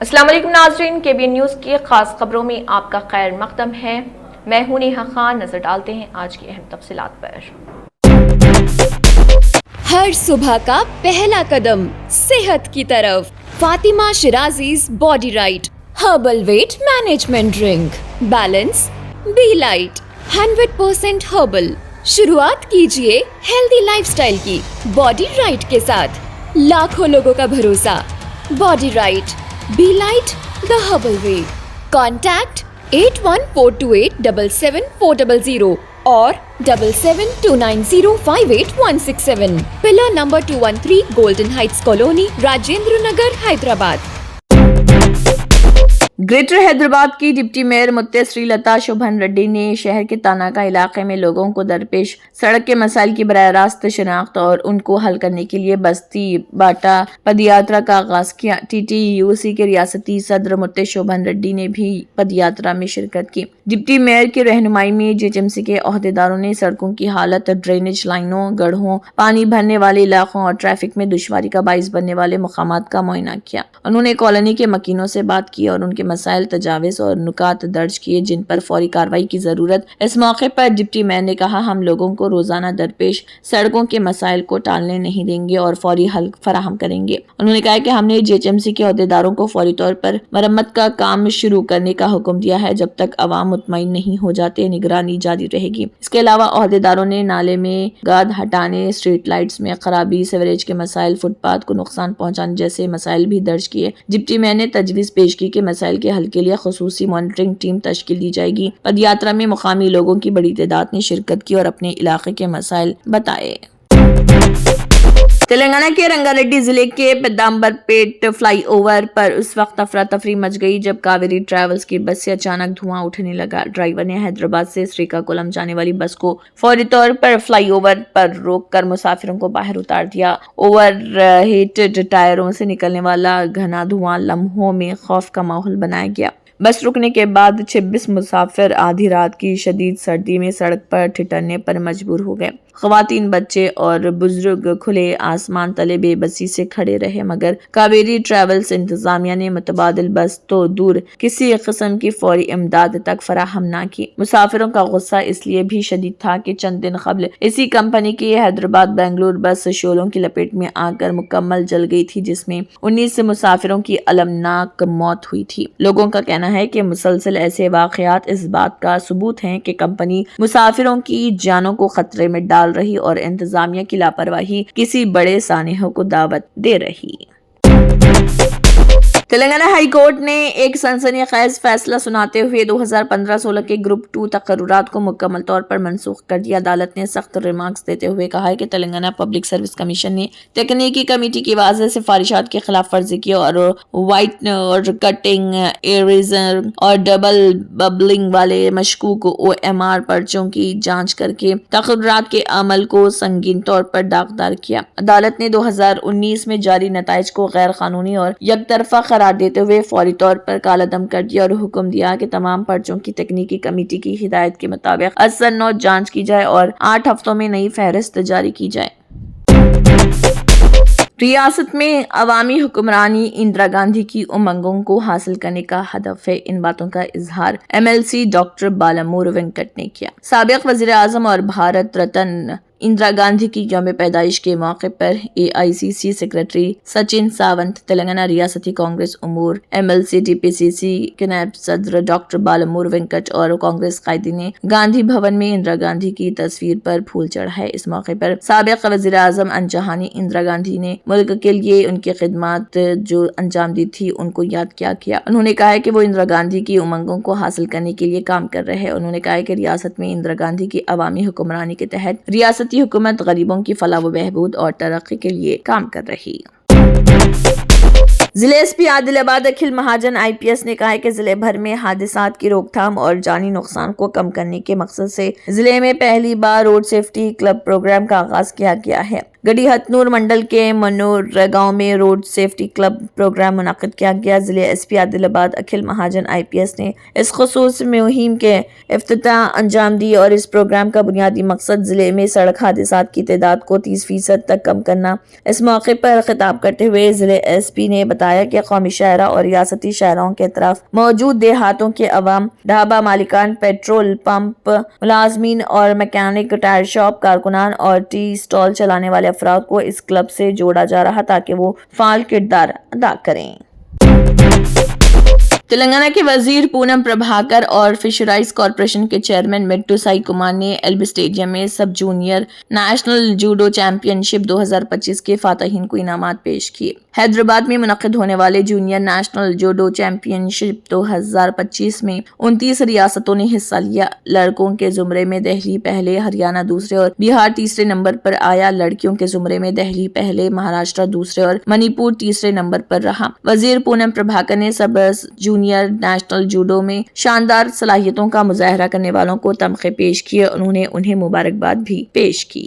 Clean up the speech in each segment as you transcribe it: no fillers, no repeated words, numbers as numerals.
अस्सलाम वालेकुम नाज़रीन, KBN न्यूज़ की खास खबरों में आपका खैर मकदम है। मैं हूं नेहा खान। नजर डालते हैं आज की अहम तफसीलात पर। हर सुबह का पहला कदम सेहत की तरफ। Fatima Shirazi's body right herbal weight management drink, balance be light 100% herbal. शुरुआत कीजिए हेल्दी लाइफस्टाइल की बॉडी राइट के साथ। लाखों लोगों का भरोसा, body right be light the herbal way. Contact 8142877400 और 7729058167। Pillar number 213 golden heights colony, Rajendra Nagar, Hyderabad. Greater Hyderabad की डिप्टी मेयर मुत्ते श्रीलता शोभन रेड्डी ने शहर के तानाका इलाके में लोगों को दरपेश सड़क के मसाइल की बराह रास्त शिनाख्त और उनको हल करने के लिए बस्ती बाटा पदयात्रा का आगाज किया। TTUC के रियासती सदर मुत्ते शोभन रेड्डी ने भी पदयात्रा में शिरकत की। डिप्टी मेयर की रहनुमाई में JHMC के अहदेदारों ने सड़कों की हालत, ड्रेनेज लाइनों, गड्ढों, पानी भरने वाले इलाकों और ट्रैफिक में दुश्वारी का बाइस बनने वाले मकामात का मुआयना किया। उन्होंने कॉलोनी के मकीनों से बात की और उनके मसाइल, तजावीज़ और नुकात दर्ज किए जिन पर फौरी कार्रवाई की जरूरत। इस मौके पर डिप्टी मेयर ने कहा, हम लोगों को रोजाना दरपेश सड़कों के मसाइल को टालने नहीं देंगे और फौरी हल फराहम करेंगे। उन्होंने कहा कि हमने JHMC के अहदेदारों को फौरी तौर पर मरम्मत का काम शुरू करने का हुक्म दिया है। जब तक अवाम मुतमईन नहीं हो जाते निगरानी जारी रहेगी। इसके अलावा अहदेदारों ने नाले में गाद हटाने, स्ट्रीट लाइट्स में खराबी, सीवरेज के मसाइल, फुटपाथ को नुकसान पहुंचाने जैसे मसाइल भी दर्ज किए। डिप्टी मेयर ने तजवीज़ पेश की कि मसाइल के हल के लिए खुसूसी मॉनिटरिंग टीम तश्कील दी जाएगी। पदयात्रा में मुकामी लोगों की बड़ी तादाद ने शिरकत की और अपने इलाके के मसाइल बताए। तेलंगाना के रंगारेड्डी जिले के पेद्दांबरपेट फ्लाईओवर पर उस वक्त अफरा तफरी मच गई जब कावेरी ट्रैवल्स की बस से अचानक धुआं उठने लगा। ड्राइवर ने हैदराबाद से श्रीकाकुलम जाने वाली बस को फौरी तौर पर फ्लाईओवर पर रोककर मुसाफिरों को बाहर उतार दिया। ओवर हीटेड टायरों से निकलने वाला घना धुआं लम्हों में खौफ का माहौल बनाया गया। बस रुकने के बाद 26 मुसाफिर आधी रात की शदीद सर्दी में सड़क पर ठिठुरने पर मजबूर हो गए। ख्वातीन, बच्चे और बुजुर्ग खुले आसमान तले बेबसी से खड़े रहे, मगर कावेरी ट्रैवल्स इंतजामिया ने मुतबादिल बस तो दूर किसी किस्म की फौरी इमदाद तक फराहम न की। मुसाफिरों का गुस्सा इसलिए भी शदीद था कि चंद दिन कबल इसी कंपनी की हैदराबाद बेंगलुरु बस शोलों की लपेट में आकर मुकम्मल जल गई थी, जिसमें 19 मुसाफिरों की अलमनाक मौत हुई थी। लोगों का कहना है कि मुसलसल ऐसे वाकयात इस बात का सबूत हैं कि कंपनी मुसाफिरों की जानों को खतरे में डाल रही और इंतजामिया की लापरवाही किसी बड़े सानिह को दावत दे रही। तेलंगाना हाई कोर्ट ने एक सनसनीखेज फैसला सुनाते हुए 2015-16 के ग्रुप 2 तकर्रुरात को मुकम्मल तौर पर मनसूख कर दिया। अदालत ने सख्त रिमार्क्स देते हुए कहा है कि तेलंगाना पब्लिक सर्विस कमीशन ने तकनीकी कमेटी की वाज़ेह सिफारिशात की खिलाफ वर्जी की और वाइट और कटिंग, एरेजर और डबल बबलिंग वाले मशकूक OMR पर्चों की जांच करके तकर्रुरात के अमल को संगीन तौर पर दागदार किया। अदालत ने 2019 में जारी नताइज को गैर कानूनी और यकतरफा करार देते हुए फौरी तौर पर कालादम कर दिया और हुक्म दिया कि तमाम पर्चों की तकनीकी कमेटी की हिदायत के मुताबिक असर-नौ जांच की जाए और 8 हफ्तों में नई फहरिस्त जारी की जाए। रियासत में अवामी हुक्मरानी इंदिरा गांधी की उमंगों को हासिल करने का हदफ है। इन बातों का इजहार MLC डॉक्टर बालामुरु वेंकट ने किया। साबिक वजीर आजम और भारत रत्न इंदिरा गांधी की यौम पैदाइश के मौके पर AICC सेक्रेटरी सचिन सावंत, तेलंगाना रियासती कांग्रेस उमूर MLC TPCC के नायब सदर डॉक्टर बालामुरु वेंकट और कांग्रेस कायदीन ने गांधी भवन में इंदिरा गांधी की तस्वीर पर फूल चढ़ाए। इस मौके पर साबिक वजीर आजम अनचाहनी इंदिरा गांधी ने मुल्क के लिए उनकी खिदमत जो अंजाम दी थी उनको याद किया। उन्होंने कहा है कि वो इंदिरा गांधी की उमंगों को हासिल करने के लिए काम कर रहे हैं। उन्होंने कहा है कि रियासत में इंदिरा गांधी की अवामी हुक्मरानी के तहत रियासती हुकूमत गरीबों की फलाह व बहबूद और तरक्की के लिए काम कर रही। जिले SP आदिलाबाद अखिल महाजन IPS ने कहा है कि जिले भर में हादसात की रोकथाम और जानी नुकसान को कम करने के मकसद से जिले में पहली बार रोड सेफ्टी क्लब प्रोग्राम का आगाज किया गया है। गढ़ी हथनूर मंडल के मनोर गांव में रोड सेफ्टी क्लब प्रोग्राम मुनाकिद किया गया। जिले एसपी आदिलाबाद अखिल महाजन IPS ने इस खुसूस मुहिम के इफ्तिताह अंजाम दी और इस प्रोग्राम का बुनियादी मकसद जिले में सड़क हादसात की तादाद को 30% तक कम करना। इस मौके पर खिताब करते हुए जिले SP ने बताया कि कौमी शाहरा और रियासती शाहराओं के तरफ मौजूद देहातों के अवाम, ढाबा मालिकान, पेट्रोल पंप मुलाजमीन और मैकेनिक, टायर शॉप कारकुनान और टी स्टॉल चलाने वाले अफराद को इस क्लब से जोड़ा जा रहा ताकि वो फाल किरदार अदा करें। तेलंगाना के वजीर पूनम प्रभाकर और फिशराइज कॉरपोरेशन के चेयरमैन मिट्टू साई कुमार ने LB स्टेडियम में सब जूनियर नेशनल जूडो चैंपियनशिप 2025 के फातहीन को इनामात पेश किए। हैदराबाद में मुनक्किद होने वाले जूनियर नेशनल जूडो चैंपियनशिप 2025 में 29 रियासतों ने हिस्सा लिया। लड़कों के जुमरे में दिल्ली पहले, हरियाणा दूसरे और बिहार तीसरे नंबर पर आया। लड़कियों के जुमरे में दिल्ली पहले, महाराष्ट्र दूसरे और मणिपुर तीसरे नंबर पर रहा। वजीर पूनम प्रभाकर ने सब जूनियर नेशनल जूडो में शानदार सलाहियतों का मुजाहरा करने वालों को तमखे पेश किए। उन्होंने उन्हें मुबारकबाद भी पेश की।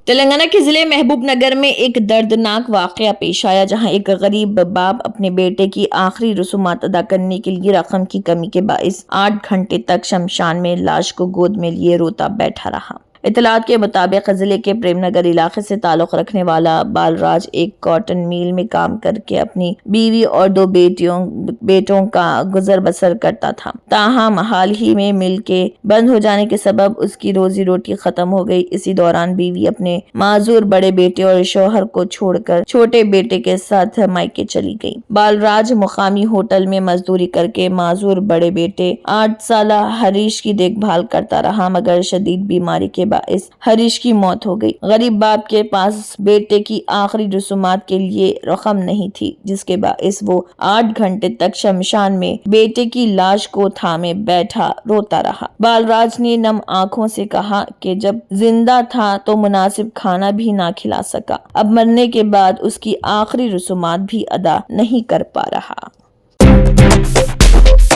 तेलंगाना के जिले महबूब नगर में एक दर्दनाक वाकया पेश आया, जहां एक गरीब बाप अपने बेटे की आखिरी रसूमात अदा करने के लिए रकम की कमी के बाइस 8 घंटे तक शमशान में लाश को गोद में लिए रोता बैठा रहा। इतलात के मुताबिक जिले के प्रेमनगर इलाके से ताल्लुक रखने वाला बालराज एक कॉटन मिल में काम करके अपनी बीवी और 2 बेटों का गुजर बसर करता था। ताहम हाल ही में मिल के बंद हो जाने के सबब उसकी रोजी रोटी खत्म हो गई। इसी दौरान बीवी अपने माजूर बड़े बेटे और शौहर को छोड़कर छोटे बेटे के साथ मायके चली गई। बालराज मुकामी होटल में मजदूरी करके माजूर बड़े बेटे 8 साला हरीश की देखभाल करता रहा, मगर शदीद बीमारी के इस हरीश की मौत हो गई। गरीब बाप के पास बेटे की आखिरी रसूमात के लिए रकम नहीं थी, जिसके बाइस वो 8 घंटे तक शमशान में बेटे की लाश को थामे बैठा रोता रहा। बालराज ने नम आंखों से कहा कि जब जिंदा था तो मुनासिब खाना भी ना खिला सका, अब मरने के बाद उसकी आखिरी रसूमात भी अदा नहीं कर पा रहा।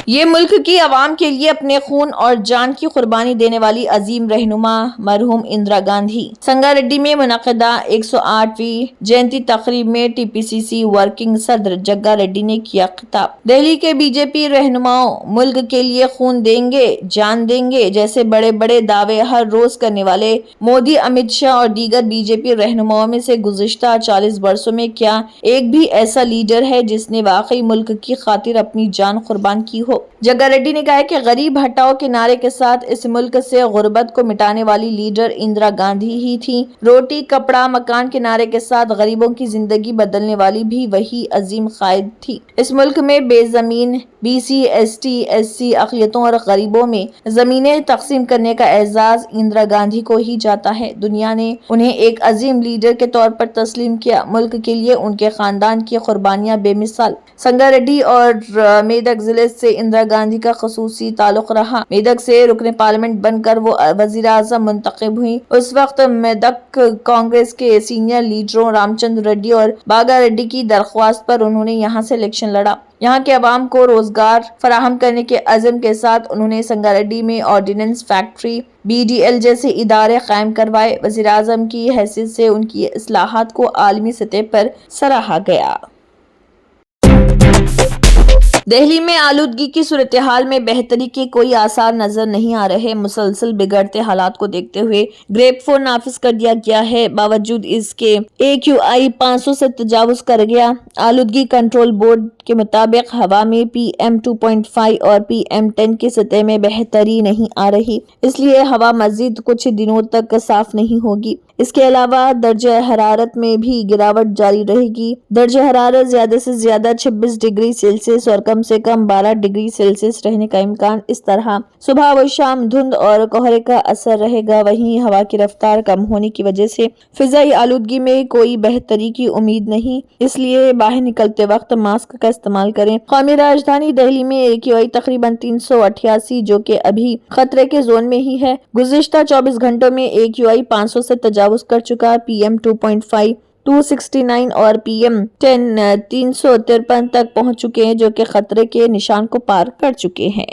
ये मुल्क की आवाम के लिए अपने खून और जान की कुर्बानी देने वाली अजीम रहनुमा मरहूम इंदिरा गांधी संगारेड्डी में मुनक़दा 108वीं जयंती तकरीब में TPCC वर्किंग सदर जग्गा रेड्डी ने किया खिताब। दिल्ली के BJP रहनुमाओं मुल्क के लिए खून देंगे, जान देंगे जैसे बड़े बड़े दावे हर रोज करने वाले मोदी, अमित शाह और दीगर BJP रहनुमाओं में से गुज़िश्ता 40 वर्षों में क्या एक भी ऐसा लीडर है जिसने वाकई मुल्क की खातिर अपनी जान कुर्बान की हो। जग्गा रेड्डी ने कहा कि गरीब हटाओ के नारे के साथ इस मुल्क से गुर्बत को मिटाने वाली लीडर इंदिरा गांधी ही थी। रोटी कपड़ा मकान के नारे के साथ गरीबों की जिंदगी बदलने वाली भी वही अजीम कायद थी। इस मुल्क में बेजमीन BC, ST, SC अक़लियतों और गरीबों में जमीनें तकसीम करने का एजाज इंदिरा गांधी को ही जाता है। दुनिया ने उन्हें एक अजीम लीडर के तौर पर तस्लीम किया। मुल्क के लिए उनके खानदान की कुर्बानियां बेमिसाल। संगारेड्डी और मेदक जिले से इंदिरा गांधी का खसूसी ताल्लुक रहा। मेदक से रुकने पार्लियामेंट बनकर वो वजीर आज़म मुंतखब हुई। उस वक्त मेदक कांग्रेस के सीनियर लीडरों रामचंद्र रेड्डी और बागा रेड्डी की दरख्वास्त पर उन्होंने यहाँ से इलेक्शन लड़ा। यहाँ के अवाम को रोजगार फराहम करने के अज़म के साथ उन्होंने संगारेड्डी में ऑर्डिनेंस फैक्ट्री, BDL जैसे इदारे कायम करवाए। वजीर आज़म की हैसियत से उनकी इस्लाहात को आलमी सतह पर सराहा गया। दिल्ली में आलूदगी की सूरत हाल में बेहतरी के कोई आसार नजर नहीं आ रहे। मुसलसल बिगड़ते हालात को देखते हुए ग्रेप 4 नाफिज कर दिया गया है। बावजूद इसके AQI 500 से तजावुज कर गया। आलूदगी कंट्रोल बोर्ड के मुताबिक हवा में PM 2.5 और PM 10 की सतह में बेहतरी नहीं आ रही, इसलिए हवा मजीद कुछ दिनों तक साफ नहीं होगी। इसके अलावा दर्जा हरारत में भी गिरावट जारी रहेगी। दर्जा हरारत ज्यादा से ज्यादा 26 डिग्री सेल्सियस और कम से कम 12 डिग्री सेल्सियस रहने का इम्कान। इस तरह सुबह व शाम धुंध और कोहरे का असर रहेगा। वहीं हवा की रफ्तार कम होने की वजह से फिजाई आलूदगी में कोई बेहतरी की उम्मीद नहीं, इसलिए बाहर निकलते वक्त मास्क का इस्तेमाल करें। कौमी राजधानी दिल्ली में AQI तकरीबन 388, जो कि अभी खतरे के जोन में ही है। गुज़िश्ता 24 घंटों में AQI 500 से तजावुज कर चुका। PM 2.5 269 और PM 10 353 तक पहुंच चुके हैं, जो कि खतरे के निशान को पार कर चुके हैं।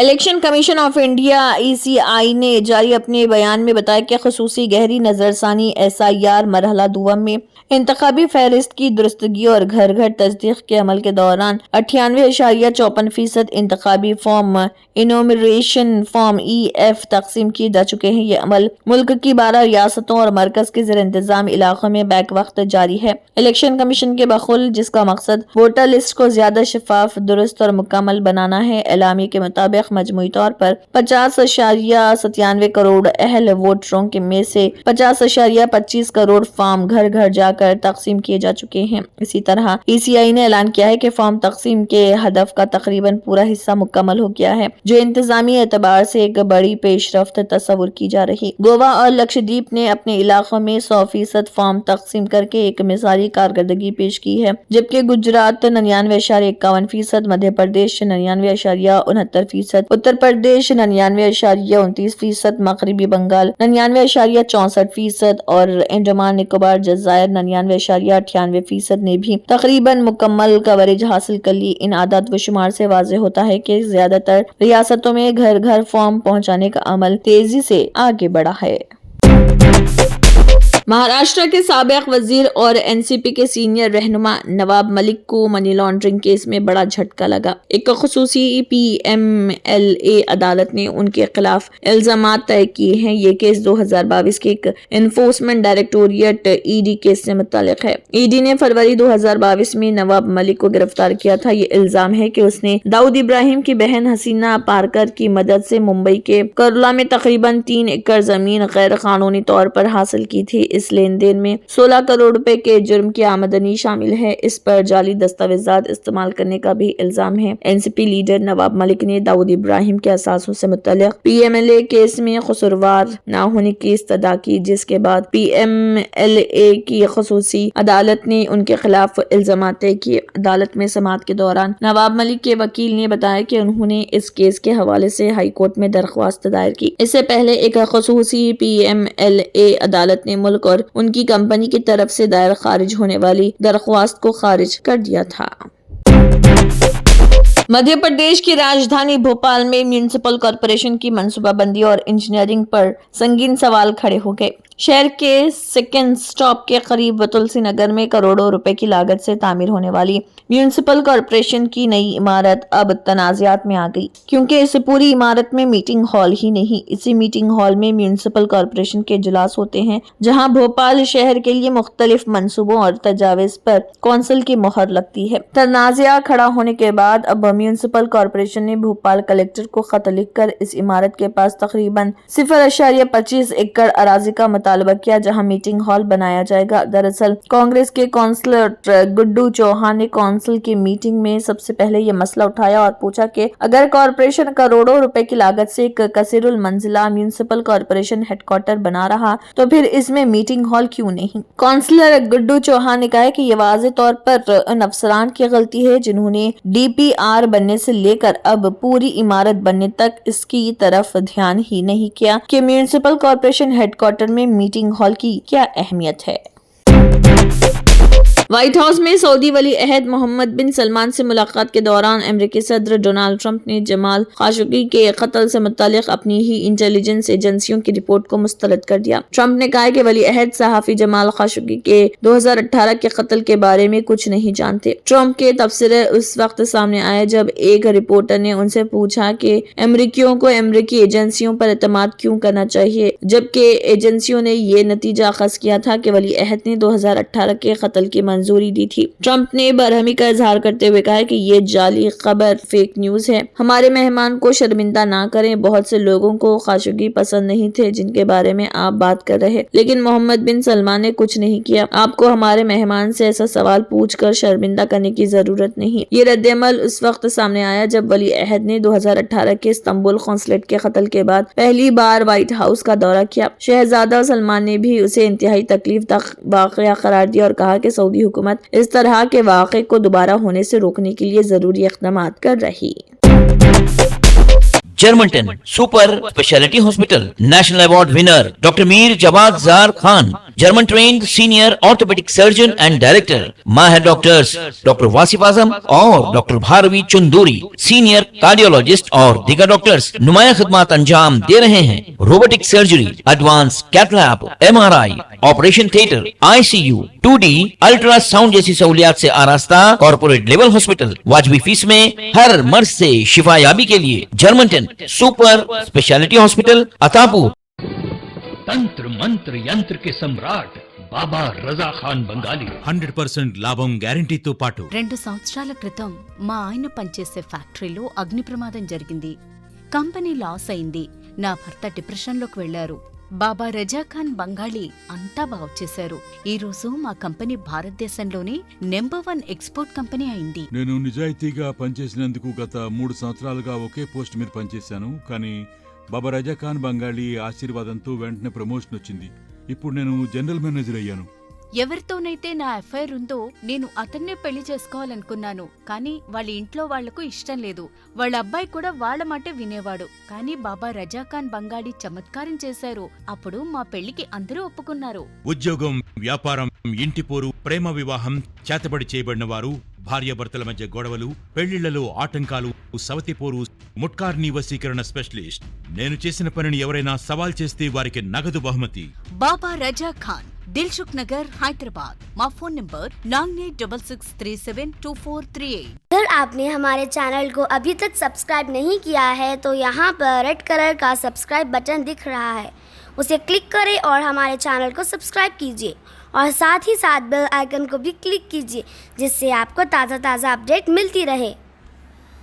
Election commission of India ECI نے جاری اپنے بیان میں بتایا کہ خصوصی گہری نظر ثانی SIR مرحلہ دوم میں انتخابی فہرست کی درستگی اور گھر گھر تصدیق کے عمل کے دوران 98.54% انتخابی فارم انومریشن فارم EF تقسیم کیے جا چکے ہیں۔ یہ عمل ملک کی 12 ریاستوں اور مرکز کے زیر انتظام علاقوں میں بیک وقت جاری ہے۔ الیکشن کمیشن کے بقول جس کا مقصد ووٹر لسٹ کو زیادہ شفاف، درست اور مکمل بنانا ہے، اعلامیے کے مطابق مجموعی طور پر 50.97 کروڑ اہل ووٹروں کے میں سے 50.25 کروڑ فارم گھر گھر جا کر تقسیم کیے جا چکے ہیں۔ اسی طرح ECI نے اعلان کیا ہے کہ فارم تقسیم کے ہدف کا تقریباً پورا حصہ مکمل ہو گیا ہے، جو انتظامی اعتبار سے ایک بڑی پیش رفت تصور کی جا رہی۔ گوا اور لکشدیپ نے اپنے علاقوں میں 100% فارم تقسیم کر کے ایک مثالی کارکردگی پیش کی ہے، جبکہ گجرات 99.51%، مدھیہ پردیش 99.69%، اتر پردیش 99.29%، مغربی بنگال 99.64% اور انڈمان نکوبار جزائر 99.98% نے بھی تقریباً مکمل کوریج حاصل کر لی۔ ان اعداد و شمار سے واضح ہوتا ہے کہ زیادہ تر ریاستوں میں گھر گھر فارم پہنچانے کا عمل تیزی سے آگے بڑھا ہے۔ مہاراشٹر کے سابق وزیر اور NCP کے سینئر رہنما نواب ملک کو منی لانڈرنگ کیس میں بڑا جھٹکا لگا۔ ایک خصوصی PMLA عدالت نے ان کے خلاف الزامات طے کیے ہیں۔ یہ کیس 2022 کے ایک انفورسمنٹ ڈائریکٹوریٹ ED کیس سے متعلق ہے۔ ED نے فروری 2022 میں نواب ملک کو گرفتار کیا تھا۔ یہ الزام ہے کہ اس نے داؤد ابراہیم کی بہن حسینہ پارکر کی مدد سے ممبئی کے کرولا میں تقریباً 3 ایکڑ زمین غیر قانونی طور پر حاصل کی تھی۔ اس لین دین میں 16 کروڑ روپے کے جرم کی آمدنی شامل ہے۔ اس پر جعلی دستاویزات استعمال کرنے کا بھی الزام ہے۔ NCP لیڈر نواب ملک نے داؤد ابراہیم کے اثاثوں سے متعلق PMLA کیس میں قصوروار نہ ہونے کی استدعا کی، جس کے بعد PMLA کی خصوصی عدالت نے ان کے خلاف الزامات طے کیے۔ عدالت میں سماعت کے دوران نواب ملک کے وکیل نے بتایا کہ انہوں نے اس کیس کے حوالے سے ہائی کورٹ میں درخواست دائر کی۔ اس سے پہلے ایک خصوصی PMLA عدالت نے ملک اور ان کی کمپنی کی طرف سے دائر خارج ہونے والی درخواست کو خارج کر دیا تھا۔ مدھیہ پردیش کی راجدھانی بھوپال میں میونسپل کارپوریشن کی منصوبہ بندی اور انجینئرنگ پر سنگین سوال کھڑے ہو گئے۔ شہر کے سیکنڈ سٹاپ کے قریب تلسی نگر میں کروڑوں روپے کی لاگت سے تعمیر ہونے والی میونسپل کارپوریشن کی نئی عمارت اب تنازعات میں آ گئی، کیونکہ اس پوری عمارت میں میٹنگ ہال ہی نہیں، اسی میٹنگ ہال میں میونسپل کارپوریشن کے اجلاس ہوتے ہیں، جہاں بھوپال شہر کے لیے مختلف منصوبوں اور تجاویز پر کونسل کی مہر لگتی ہے۔ تنازعہ کھڑا ہونے کے بعد اب میونسپل کارپوریشن نے بھوپال کلکٹر کو خط لکھ کر اس عمارت کے پاس تقریباً 0.25 ایکڑ اراضی کا مطالبہ کیا، جہاں میٹنگ ہال بنایا جائے گا۔ دراصل کانگریس کے کونسلر گڈو چوہان نے کونسل کی میٹنگ میں سب سے پہلے یہ مسئلہ اٹھایا اور پوچھا کہ اگر کارپوریشن کروڑوں روپے کی لاگت سے ایک کثیر المنزلہ میونسپل کارپوریشن ہیڈ کوارٹر بنا رہا تو پھر اس میں میٹنگ ہال کیوں نہیں؟ کونسلر گڈو چوہان نے کہا کہ یہ واضح طور پر ان افسران کی غلطی ہے جنہوں نے DPR بننے سے لے کر اب پوری عمارت بننے تک اس کی طرف دھیان ہی نہیں کیا کہ میونسپل کارپوریشن ہیڈ کوارٹر میں میٹنگ ہال کی کیا اہمیت ہے۔ وائٹ ہاؤس میں سعودی ولی عہد محمد بن سلمان سے ملاقات کے دوران امریکی صدر ڈونالڈ ٹرمپ نے جمال خاشقجی کے قتل سے متعلق اپنی ہی انٹیلیجنس ایجنسیوں کی رپورٹ کو مسترد کر دیا۔ ٹرمپ نے کہا کہ ولی عہد صحافی جمال خاشقجی کے 2018 کے قتل کے بارے میں کچھ نہیں جانتے۔ ٹرمپ کے تبصرے اس وقت سامنے آئے جب ایک رپورٹر نے ان سے پوچھا کہ امریکیوں کو امریکی ایجنسیوں پر اعتماد کیوں کرنا چاہیے، جبکہ ایجنسیوں نے یہ نتیجہ اخذ کیا تھا کہ ولی عہد نے 2018 کے قتل کی منظوری دی تھی۔ ٹرمپ نے برہمی کا اظہار کرتے ہوئے کہا کہ یہ جعلی خبر فیک نیوز ہے، ہمارے مہمان کو شرمندہ نہ کریں۔ بہت سے لوگوں کو خاشقجی پسند نہیں تھے جن کے بارے میں آپ بات کر رہے، لیکن محمد بن سلمان نے کچھ نہیں کیا۔ آپ کو ہمارے مہمان سے ایسا سوال پوچھ کر شرمندہ کرنے کی ضرورت نہیں۔ یہ رد عمل اس وقت سامنے آیا جب ولی عہد نے 2018 کے استنبول قونصلیٹ کے قتل کے بعد پہلی بار وائٹ ہاؤس کا دورہ کیا۔ شہزادہ سلمان نے بھی اسے انتہائی تکلیف دہ واقعہ قرار دیا اور کہا کہ سعودی حکومت اس طرح کے واقعے کو دوبارہ ہونے سے روکنے کے لیے ضروری اقدامات کر رہی۔ جرمنٹن super speciality hospital national award winner doctor Mir Jawad Zar Khan German trained senior orthopedic surgeon and director. Mahir doctors Dr. Wasif Azam और Dr. Bharvi Chunduri senior cardiologist और दीगर डॉक्टर्स नुमाया खिदमत अंजाम दे रहे हैं। Robotic surgery, advance cath lab, MRI, operation theatre, ICU, 2D ultrasound जैसी सहूलियात से आरास्ता कॉर्पोरेट लेवल हॉस्पिटल। वाजबी फीस में हर मर्ज से शिफायाबी के लिए Germanten super speciality hospital Attapur. तंत्र मंत्र यंत्र के सम्राट బాబా రజా ఖాన్ బంగాలి 100% లాభం గ్యారంటీతో పాటు 2 సంవత్సరాల క్రితం మా ఆయన పనిచేసే ఫ్యాక్టరీలో అగ్ని ప్రమాదం జరిగింది. కంపెనీ లాస్ అయింది. నా భర్త డిప్రెషన్లోకి వెళ్లారు. బాబా రజాఖాన్ బంగాళీ అంతా బాగుచేశారు. ఈ రోజు మా కంపెనీ భారతదేశంలోనే నెంబర్ 1 ఎక్స్పోర్ట్ కంపెనీ అయింది. నేను నిజాయితీగా పనిచేసినందుకు గత 3 సంవత్సరాలుగా ఒకే పోస్ట్ మీద పనిచేశాను. కానీ బాబా రజాఖాన్ బంగాళీ ఆశీర్వాదంతో వెంటనే ప్రమోషన్ వచ్చింది. ఇప్పుడు నేను జనరల్ మేనేజర్ అయ్యాను. ఎవరితోనైతే నా ఎఫ్ఐఆర్ ఉందో నేను అతన్నే పెళ్లి చేసుకోవాలనుకున్నాను. కానీ వాళ్ళ ఇంట్లో వాళ్లకు ఇష్టం లేదు. వాళ్ళ అబ్బాయి కూడా వాళ్ళ మాటే వినేవాడు. కానీ బాబా రజాఖాన్ బంగాళీ చమత్కారం చేశారు. అప్పుడు మా పెళ్లికి అందరూ ఒప్పుకున్నారు. ఉద్యోగం, వ్యాపారం, ఇంటి పోరు, ప్రేమ వివాహం, చేతబడి చేయబడిన వారు, భార్యాభర్తల మధ్య గొడవలు, పెళ్లిళ్లలో ఆటంకాలు, సవతిపోరు, ముట్కార్నీ వశీకరణ స్పెషలిస్ట్. నేను చేసిన పనిని ఎవరైనా సవాల్ చేస్తే వారికి నగదు బహుమతి. బాబా రజాఖాన్, दिलसुख नगर, हैदराबाद। माँ फोन नंबर 9866372438। अगर आपने हमारे चैनल को अभी तक सब्सक्राइब नहीं किया है तो यहाँ पर रेड कलर का सब्सक्राइब बटन दिख रहा है, उसे क्लिक करें और हमारे चैनल को सब्सक्राइब कीजिए और साथ ही साथ बेल आइकन को भी क्लिक कीजिए जिससे आपको ताज़ा अपडेट मिलती रहे।